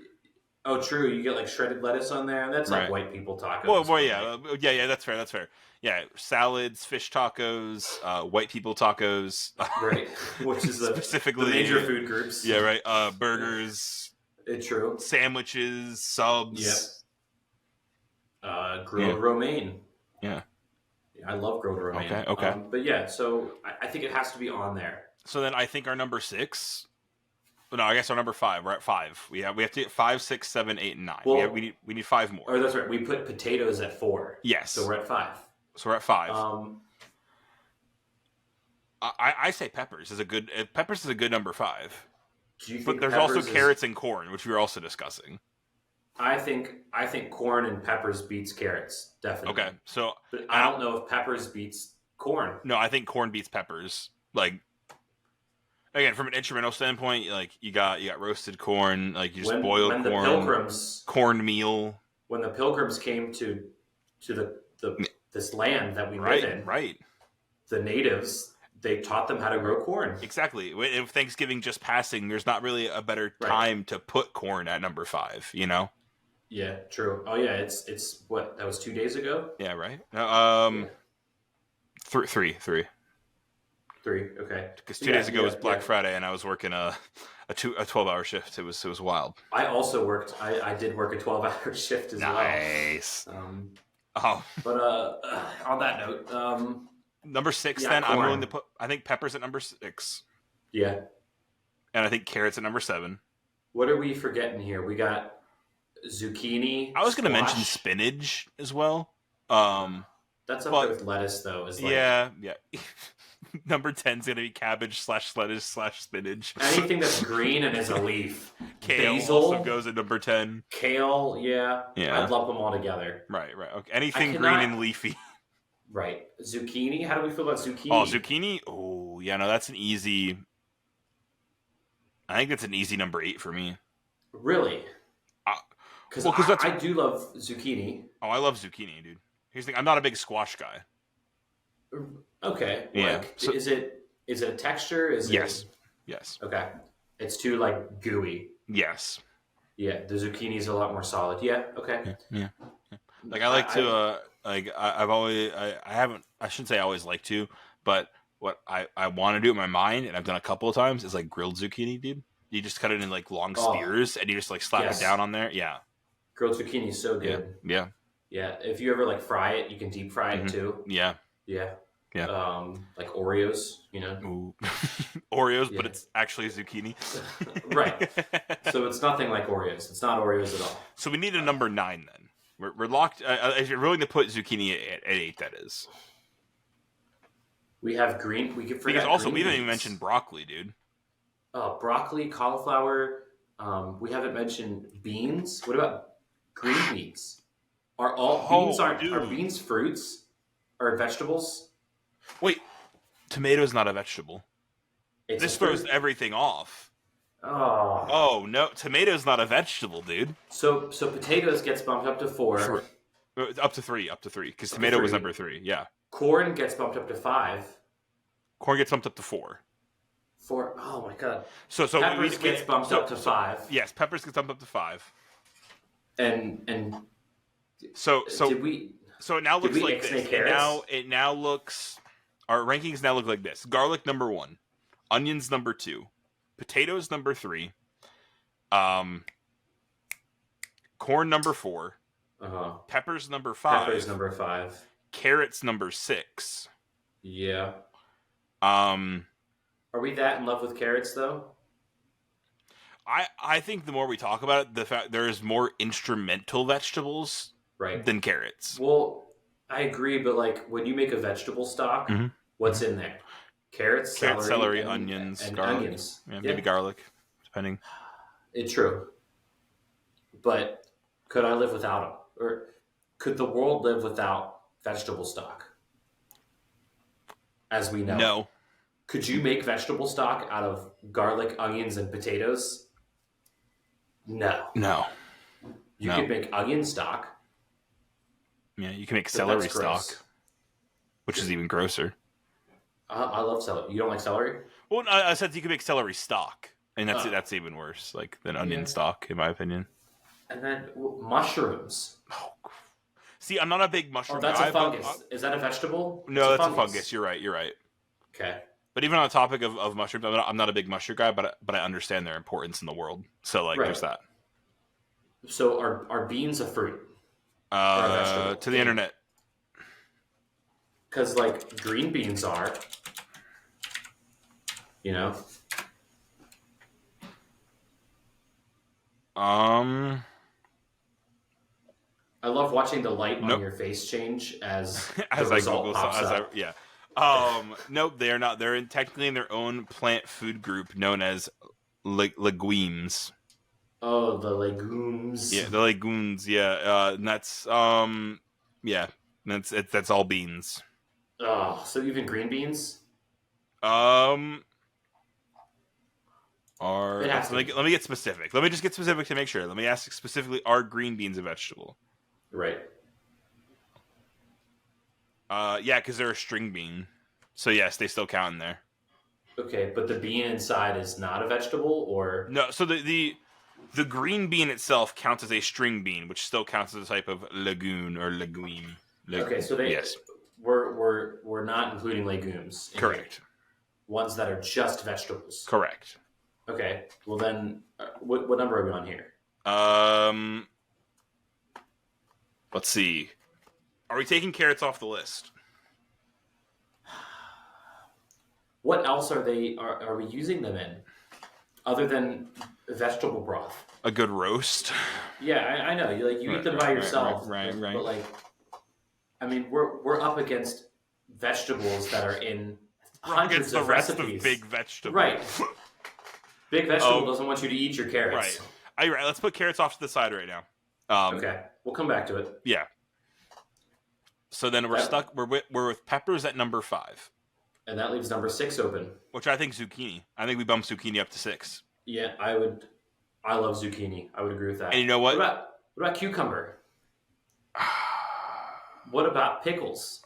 Oh, true. You get like shredded lettuce on there. That's like white people tacos. Well, yeah. That's fair. Yeah, salads, fish tacos, white people tacos. Right, which is specifically the major food groups. Yeah, right. Burgers. True. Sandwiches, subs. Yep. Grilled romaine. Yeah. I love grilled romaine. Okay. But yeah, so I think it has to be on there. So then I think our number 6. No, I guess our number 5. We're at 5. We have to get 5, 6, 7, 8, and 9. Well, we need 5 more. Oh, that's right. We put potatoes at 4. Yes. So we're at 5. I say peppers is a good number 5. Do you think but there's also carrots and corn, which we were also discussing. I think corn and peppers beats carrots, definitely. Okay, so but I don't know if peppers beats corn. No, I think corn beats peppers. Like again, from an instrumental standpoint, like you got roasted corn, like you just boil corn. The pilgrims, cornmeal. When the pilgrims came to this land that we live in, right? The natives, they taught them how to grow corn. Exactly. If Thanksgiving just passing, there's not really a better time to put corn at number 5. You know. Yeah, true. Oh yeah, it's what, that was 2 days ago? Yeah, right. Three. 3, okay. Because 2 days ago was Black Friday, and I was working a 12-hour shift. It was wild. I also worked. I did work a 12-hour shift as well. Nice. But on that note, number 6. Then corn. I'm willing to put. I think peppers at number 6. Yeah. And I think carrots at number 7. What are we forgetting here? We got zucchini. I was going to mention spinach as well. That's up there with lettuce, though. Yeah. Number 10 is going to be cabbage / lettuce / spinach. Anything that's green and is a leaf. Kale Basil also goes at number 10. Kale, yeah. I'd lump them all together. Right. Okay. Anything green and leafy. Right. Zucchini. How do we feel about zucchini? Oh, zucchini. Oh, yeah. No, that's an easy. I think that's an easy number 8 for me. Really? Because I do love zucchini. Oh, I love zucchini, dude. Here's the thing: I'm not a big squash guy. Okay. Yeah. Like, is it a texture? Yes. Okay. It's too like gooey. Yes. Yeah, the zucchini is a lot more solid. Yeah. Okay. Yeah. Like I like to I've always I shouldn't say I always like to, but what I want to do in my mind, and I've done a couple of times, is like grilled zucchini, dude. You just cut it in like long spears, and you just like slap it down on there. Yeah. Grilled zucchini is so good. Yeah. If you ever like fry it, you can deep fry it too. Yeah. Like Oreos, you know. Ooh. Oreos, but it's actually zucchini. Right. So it's nothing like Oreos. It's not Oreos at all. So we need a number 9 then. We're locked. If you're willing to put zucchini at 8, that is. We have green. We could forget. Because also we didn't even mention broccoli, dude. Broccoli, cauliflower. We haven't mentioned beans. What about green beans? Are beans fruits or vegetables? Wait, tomato's not a vegetable. This throws everything off. Oh no, tomato's not a vegetable, dude. So potatoes gets bumped up to 4. Up to 3, because tomato was number 3. Yeah. Corn gets bumped up to 5. Corn gets bumped up to 4. 4. Oh my god. So peppers gets bumped up to 5. Yes, peppers gets bumped up to 5. And so did we? So it now looks like this. It now looks. Our rankings now look like this: garlic number 1, onions number 2, potatoes number 3, corn number 4, peppers number 5, carrots number 6. Yeah. Are we that in love with carrots though? I think the more we talk about it, the fact there's more instrumental vegetables than carrots. Well, I agree, but like when you make a vegetable stock, what's in there? Carrots, celery, onions, and garlic. Onions. Maybe garlic, depending. It's true. But could I live without them? Or could the world live without vegetable stock? As we know. No. Could you make vegetable stock out of garlic, onions, and potatoes? No. You could make onion stock. Yeah, you can make celery stock, which is even grosser. I love celery. You don't like celery? Well, I said you can make celery stock, and that's even worse, than onion stock, in my opinion. And then mushrooms. Oh, see, I'm not a big mushroom guy. That's a fungus. Is that a vegetable? No, that's a fungus. You're right. Okay. But even on the topic of mushrooms, I'm not a big mushroom guy, but I understand their importance in the world. So, there's that. So, are beans a fruit? To the internet. Because, green beans are, I love watching the light on your face change as the result pops up. Nope, they are not. They're technically in their own plant food group known as legumes. Oh, the legumes. Yeah, the legumes. Yeah, and that's that's all beans. Oh, so even green beans? Let me get specific. Let me just get specific to make sure. Let me ask specifically: are green beans a vegetable? Right. Yeah, because they're a string bean. So yes, they still count in there. Okay, but the bean inside is not a vegetable, or no? So the green bean itself counts as a string bean, which still counts as a type of legume or legume. Okay, so we're not including legumes. Correct. Ones that are just vegetables. Correct. Okay. Well then, what number are we on here? Let's see. Are we taking carrots off the list? What else are we using them in, other than vegetable broth? A good roast. Yeah, I know. You eat them by yourself. Right. But I mean, we're up against vegetables that are in hundreds of recipes. Big vegetable. Right. Big vegetable doesn't want you to eat your carrots. Right. Let's put carrots off to the side right now. Okay, we'll come back to it. Yeah. So then we're stuck. We're with peppers at number 5, and that leaves number 6 open. Which I think zucchini. I think we bumped zucchini up to 6. Yeah, I would. I love zucchini. I would agree with that. And you know what? What about cucumber? What about pickles?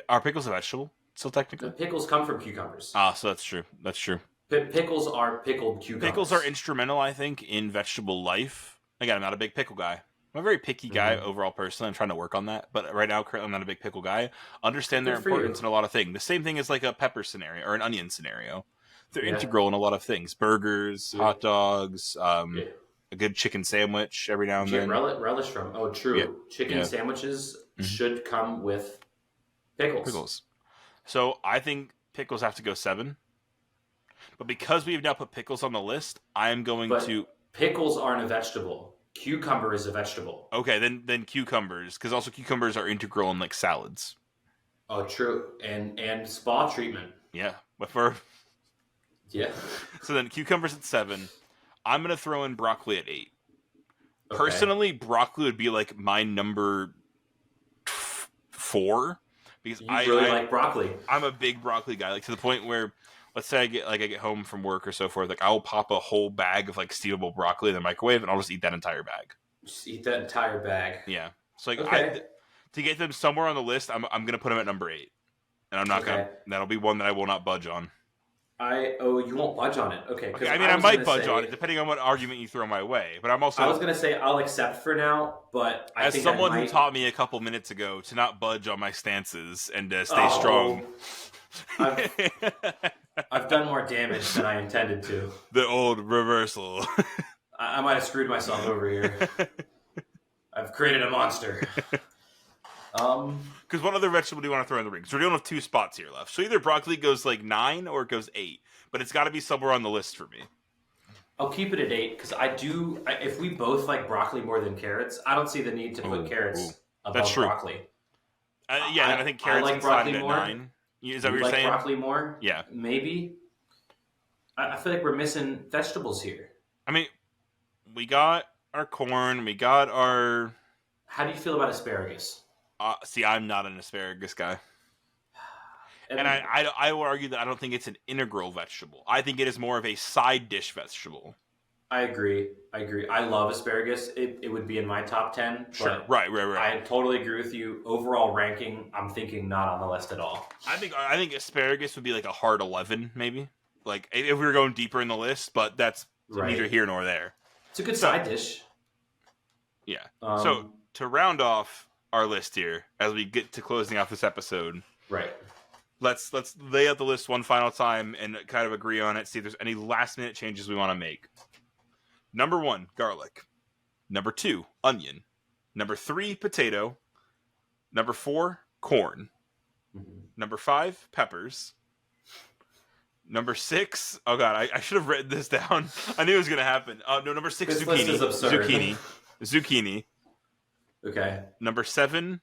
Are pickles a vegetable? Still technically. The pickles come from cucumbers. So that's true. That's true. Pickles are pickled cucumbers. Pickles are instrumental, I think, in vegetable life. Again, I'm not a big pickle guy. I'm a very picky guy overall personally. I'm trying to work on that. But right now, currently, I'm not a big pickle guy. Understand their importance in a lot of things. The same thing as like a pepper scenario or an onion scenario. They're integral in a lot of things. Burgers, hot dogs, a good chicken sandwich every now and then. Relish from. Oh, true. Yeah. Chicken sandwiches should come with pickles. So I think pickles have to go 7. But because we've now put pickles on the list, I'm going to... Pickles aren't a vegetable. Cucumber is a vegetable. Okay, then cucumbers, because also cucumbers are integral in like salads. Oh, true, and spa treatment. Yeah, Yeah. So then cucumbers at 7. I'm gonna throw in broccoli at 8. Okay. Personally, broccoli would be like my number 4 because I really like broccoli. I'm a big broccoli guy, like to the point where. Let's say I get home from work or so forth. Like I'll pop a whole bag of like steamable broccoli in the microwave, and I'll just eat that entire bag. Just eat that entire bag. Yeah. So to get them somewhere on the list, I'm gonna put them at number 8, and I'm not gonna. That'll be one that I will not budge on. You won't budge on it. Okay. I mean, I might budge on it depending on what argument you throw my way. But I'm also. I was gonna say I'll accept for now, but as someone who taught me a couple minutes ago to not budge on my stances and to stay strong. I've done more damage than I intended to. The old reversal. I might have screwed myself over here. I've created a monster. Because what other vegetable do you want to throw in the ring? Because we're dealing with 2 spots here left. So either broccoli goes like 9 or it goes 8. But it's got to be somewhere on the list for me. I'll keep it at 8 because if we both like broccoli more than carrots, I don't see the need to put carrots above broccoli. Yeah, and I think carrots like inside at more. 9. Is that what you're saying? Broccoli more? Yeah. Maybe. I feel like we're missing vegetables here. I mean, we got our corn. We got our... How do you feel about asparagus? See, I'm not an asparagus guy. And I will argue that I don't think it's an integral vegetable. I think it is more of a side dish vegetable. I agree. I love asparagus. It would be in my top 10. Sure. Right. I totally agree with you. Overall ranking, I'm thinking not on the list at all. I think asparagus would be like a hard 11, maybe. Like if we were going deeper in the list, but that's neither here nor there. It's a good side dish. Yeah. So to round off our list here, as we get to closing off this episode, right? Let's lay out the list one final time and kind of agree on it. See if there's any last minute changes we want to make. Number 1, garlic. Number 2, onion. Number 3, potato. Number 4, corn. Mm-hmm. Number 5, peppers. Number 6, oh god, I should have written this down. I knew it was going to happen. No, number 6, this zucchini. List is absurd. Zucchini. Okay. Number 7,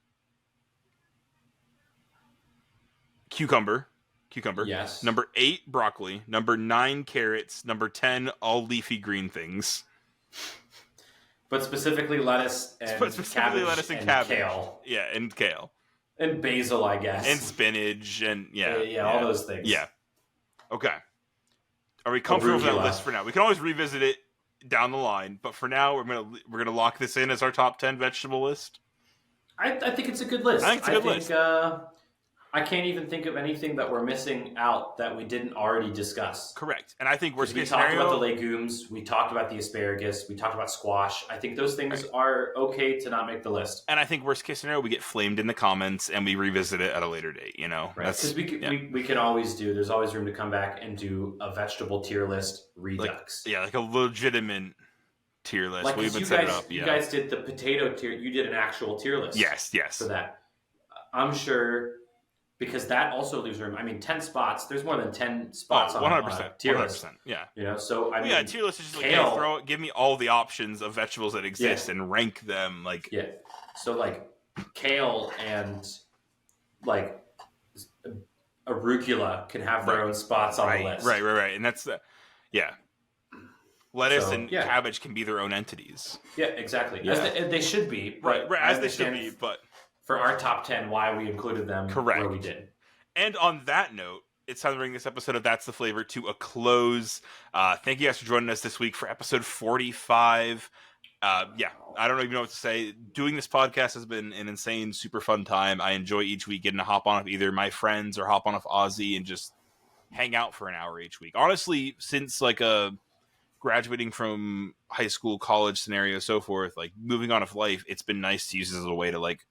cucumber. Yes. Number 8, broccoli. Number 9, carrots. Number 10, all leafy green things. But specifically lettuce and cabbage and kale. Yeah, and kale. And basil, I guess. And spinach and all those things. Yeah. Okay. Are we comfortable with that list for now? We can always revisit it down the line, but for now we're gonna lock this in as our top 10 vegetable list. I think it's a good list. I think it's a good list. I can't even think of anything that we're missing out that we didn't already discuss. Correct. And I think worst case scenario, we talked about the legumes, we talked about the asparagus, we talked about squash. I think those things are okay to not make the list. And I think worst case scenario, we get flamed in the comments and we revisit it at a later date, you know? Right. Because we can always there's always room to come back and do a vegetable tier list redux. Like a legitimate tier list. Like you guys did the potato tier. You did an actual tier list. Yes. For that. I'm sure... Because that also leaves room. I mean, 10 spots. There's more than 10 spots on a tier list. Yeah. You know, so I mean, tier list is just like give me all the options of vegetables that exist and rank them. So like kale and like arugula can have their own spots on the list. Right. And that's lettuce and cabbage can be their own entities. Yeah, exactly. Yeah. As they should be. Right. As they should be, but. For our top 10, why we included them where we did. And on that note, it's time to bring this episode of That's the Flavor to a close. Thank you guys for joining us this week for episode 45. I don't even know what to say. Doing this podcast has been an insane, super fun time. I enjoy each week getting to hop on with either my friends or hop on with Ozzy and just hang out for an hour each week. Honestly, since like graduating from high school, college scenario, so forth, like moving on with life, it's been nice to use this as a way to like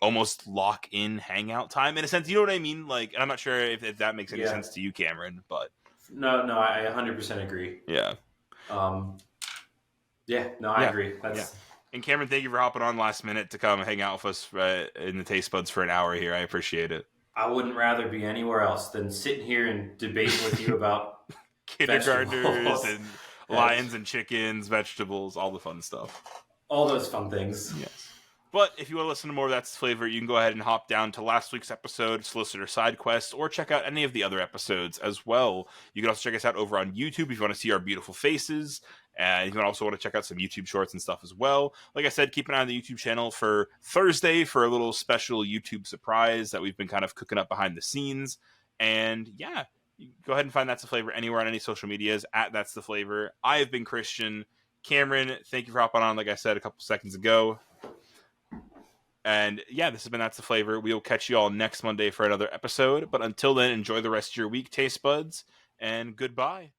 almost lock in hangout time in a sense. You know what I mean? Like, I'm not sure if that makes any sense to you, Cameron, but no, I 100% agree. Yeah. I agree. And Cameron, thank you for hopping on last minute to come hang out with us in the Taste Buds for an hour here. I appreciate it. I wouldn't rather be anywhere else than sitting here and debating with you about kindergartners and lions and chickens, vegetables, all the fun stuff. All those fun things. Yes. But if you want to listen to more of That's the Flavor, you can go ahead and hop down to last week's episode, Solicitor Side Quest, or check out any of the other episodes as well. You can also check us out over on YouTube if you want to see our beautiful faces. And you can also want to check out some YouTube shorts and stuff as well. Like I said, keep an eye on the YouTube channel for Thursday for a little special YouTube surprise that we've been kind of cooking up behind the scenes. And you go ahead and find That's the Flavor anywhere on any social medias at That's the Flavor. I have been Christian. Cameron, thank you for hopping on, like I said a couple seconds ago. And this has been That's the Flavor. We'll catch you all next Monday for another episode. But until then, enjoy the rest of your week, Taste Buds, and goodbye.